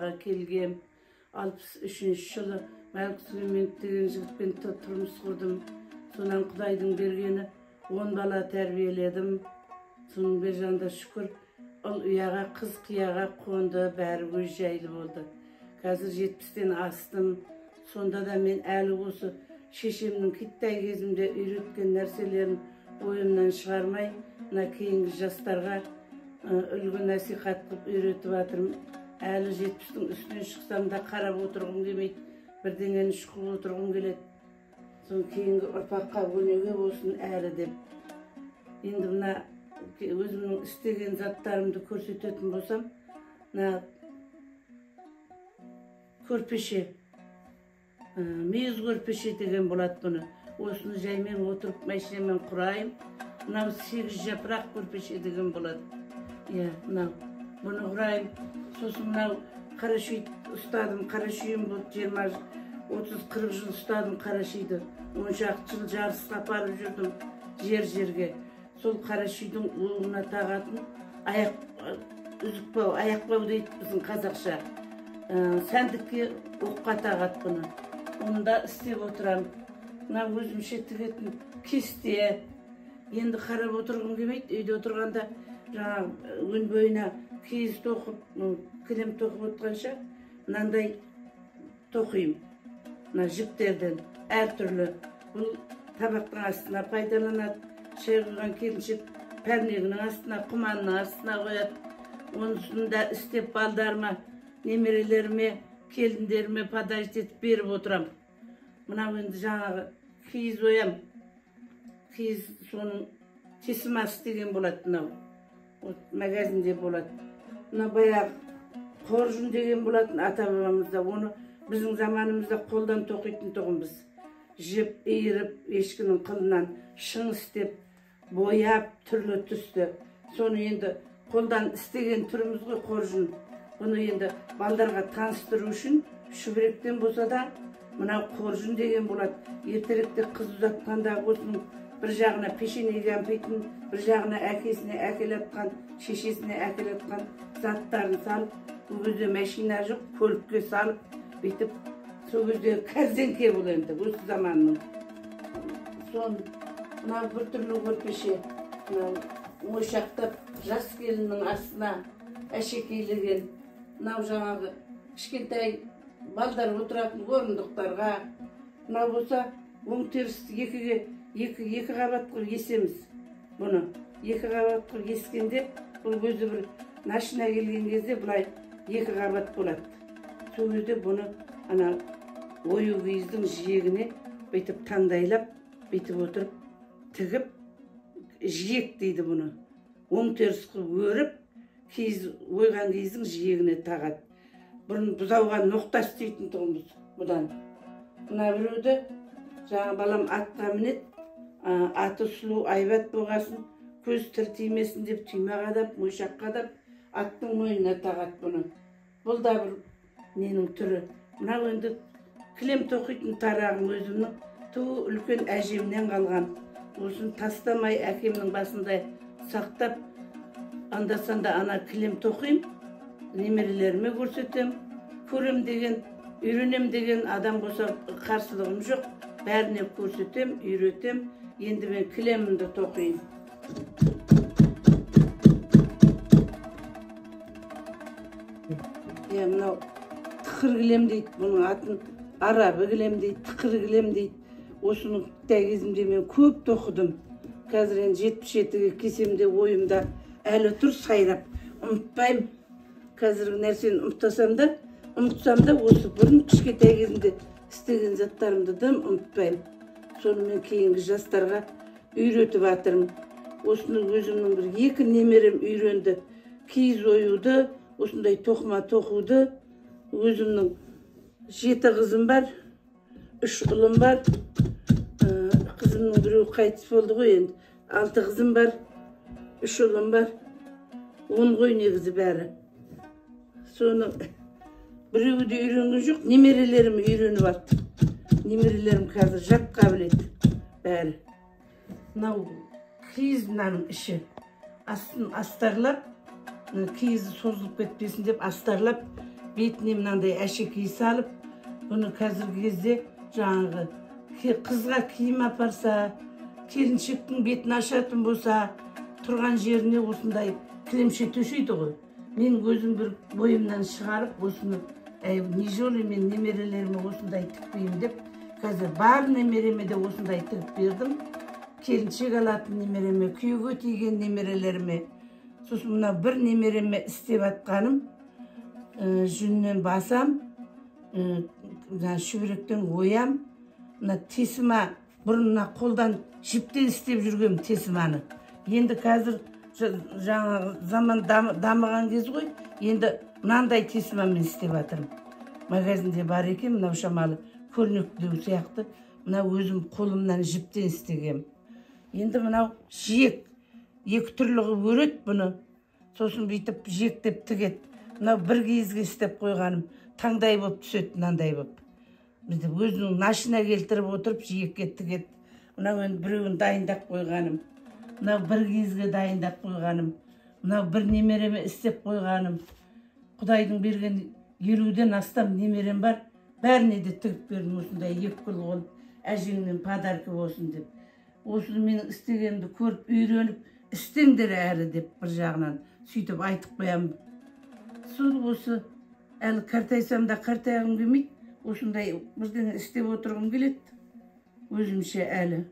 қалаға келгем. 63 жылы Мәлік Сүлейменов деген жігітпен тұрмыс құрдым. Сонан Құдайдың бергені 10 бала тәрбиеледім. Соның бер жанда шүкір, ұл ұяға, қыз қияға қонды, бәрі өз жайлы болды. Қазір 70-тен астым. Сонда да мен әлі осы шешемнің киттай кезімде үйреткен нәрселерін ойымнан шығармай, мына кейінгі жастарға үлгі насихат қылып үйретіп жатырмын. Әлі 70-тің үстінен шықсам да қарап отырғым келмейді, бірдеңені шұқып отырғым келеді. Соң кейінгі ұрпаққа өнеге болсын әлі деп. Енді мына өзімнің істеген заттарымды көрсететін болсам, мына көрпеше, мейіз көрпеше деген болады бұны. Осыны жаймен отырып машинамен құрайым. Мынау 8 жапырақ көрпеше деген болады. Мынау бұны құрайым. Сосын мынау қарашүйді ұстадым, қарашүйім болды 20-30-40 жыл ұстадым қарашүйді. 10 жыл жарысқа апарып жүрдім жер-жерге. Сол қарашүйдің уығына тағатын аяқ бау дейді біздің қазақша. Сәндікке оққа тағат бұны. Оны да істеп отырам. Мына өзімше тігетін кесте. Енді қарап отырғым келмейді. Үйде отырғанда жаңағы өн бойына киіз тоқып, кілем тоқып отырғанша мынандай тоқиым. Мына жіптерден әртүрлі. Бұл табақтың астына пайдаланады. Шай құйған келіншек пәрнегінің астына, құманның астына қояды. Онысын да істеп балдарыма, немерелеріме, келіндеріме подажд етіп беріп отырам. Мынау енді жаңағы киіз оям. Киіз соның тесімасы деген болады мынау. Магазинде болады. Мына баяғы қоржын деген болатын ата-бабамызда. Оны біздің заманымызда қолдан тоқитын тұғынбыз. Жіп, иіріп, ешкінің қылынан шың істеп, бояп, түрлі түсті. Соны енді қолдан істеген түріміз ғой қоржын. Бұны енді балдарға таныстыру үшін шүбіректен болса да мынау қоржын деген болады. Ертеректе қыз ұзатқанда осының бір жағына пешенеге әмпейтін, бір жағына әкесіне әкелатқан, шешесіне әкелатқан заттарын салып, бұл кезде машина жоқ, көлікке салып, бүйтіп, сол кезде кәрзеңке бұл енді, осы заманның. Сон, мынау бір түрлі көрпеше, ойшақтап, жас келіннің астына әшекейлеген, мынау жаңағы кішкентай балдар отыратын орындықтарға, мынау болса, оң терісті екі қабат қылып есеміз бұны. Екі қабат қылып ескенде, бұл өзі бір машина келген кезде бұлай екі қабат болады. Сол кезде бұны ана ою киіздің жиегіне бүйтіп таңдайлап, бүйтіп отырып, тігіп, жиек дейді бұны. Оң теріс қылып өріп, ойған киіздің жиегіне тағады. Бұрын бұзауға ноқта істейтін тұғымыз бұдан. Мына біреуді жаңа балам атқа мінет, аты сұлу айбат болғасын, көз тір тимесін деп түйме қадап, мойшақ қадап, аттың мойнына тағат бұны. Бұл да бір ненің түрі. Мынау енді кілем тоқитын тарағым өзімнің туу үлкен әжемнен қалған. Осын тастамай әкемнің басында сақтап, анда-санда ана кілем тоқим, немерелеріме көрсетем, көрем деген, үйренем деген адам болса қарсылығым жоқ. Бәріне көрсетем, үйретем, енді мен кілемімді тоқиым. Мынау тықыр кілем дейді, бұның атын арабы кілем дейді, тықыр кілем дейді. Осының кіттай кезімде мен көп тоқыдым. Қазір енді 77-ге кесемде ойымда әлі тұр сайрап. Ұмытпайым. Қазіргі нәрсені ұмытсам да, осы бұрын кішкентай кезімде істеген заттарымды дым ұмытпайым. Соны мен кейінгі жастарға үйретіп жатырмын. Осының өзімнің бір 2 немерем үйренді. Киіз оюды, осындай тоқыма тоқуды. Өзімнің 7 қызым бар, 3 ұлым бар. Қызымның біреу қайтыс болды ғой енді. 6 қызым бар, 3 ұлым бар. 10 ғой негізі бәрі. Соны біреуі де үйренген жоқ, немерелерім үйреніп алды. Немерелерім қазір жатқа біледі бәрі. Мынау киіз мынаның іші. Астын астарлап, киізі созылып кетпесін деп астарлап, бетіне мынандай әшекей салып, бұны қазіргі кезде жаңағы қызға киім апарса, келіншектің бетін ашатын болса, тұрған жеріне осындай кілемше төсейді ғой. Мен өзім бір бойымнан шығарып, осыны не жолы мен немерелеріме осындай тікпеймін деп, қазір бар немереме де осындай тігіп бердім. Келіншек алатын немереме, күйеуге тиген немерелеріме. Сосын мына бір немереме істеп атқаным, жүннен басам, шүберектен оям, мына тесіма, бұрынна қолдан жіптен істеп жүргем тесіманы. Енді қазір жаңағы заман дамыған кез ғой, енді мынандай тесімамен істеп атырым. Магазинде бар екен, мынау шамалы көрнектеу сияқты, мынау өзім қолымнан жіптен істегем. Енді мынау жиек, екі түрлігі өрет бұны, сосын бүйтіп жиектеп тігет. Мынау бір кезге істеп қойғаным, таңдай боп түсет, мынандай боп. Өзінің нашына келтіріп отырып жиекке тігет. Мынау біреуін дайындап қойғаным. Мынау бір кезге дайындап қойғаным. Мынау бір немереме істеп қойғаным. Құдайдың берген 50-ден астам немерем бар. Бәріне де тігіп бердім осындай екі гүл қол, әжеңнен подарка болсын деп. Осыны менің істегенімді көріп, үйреніп, істеңдер әрі деп бір жағынан сөйтіп айтып қоямын. Сол осы әлі қартайсам да қартайғым келмейді. Осындай бірден істеп отырғым келеді. Өзімше әлі.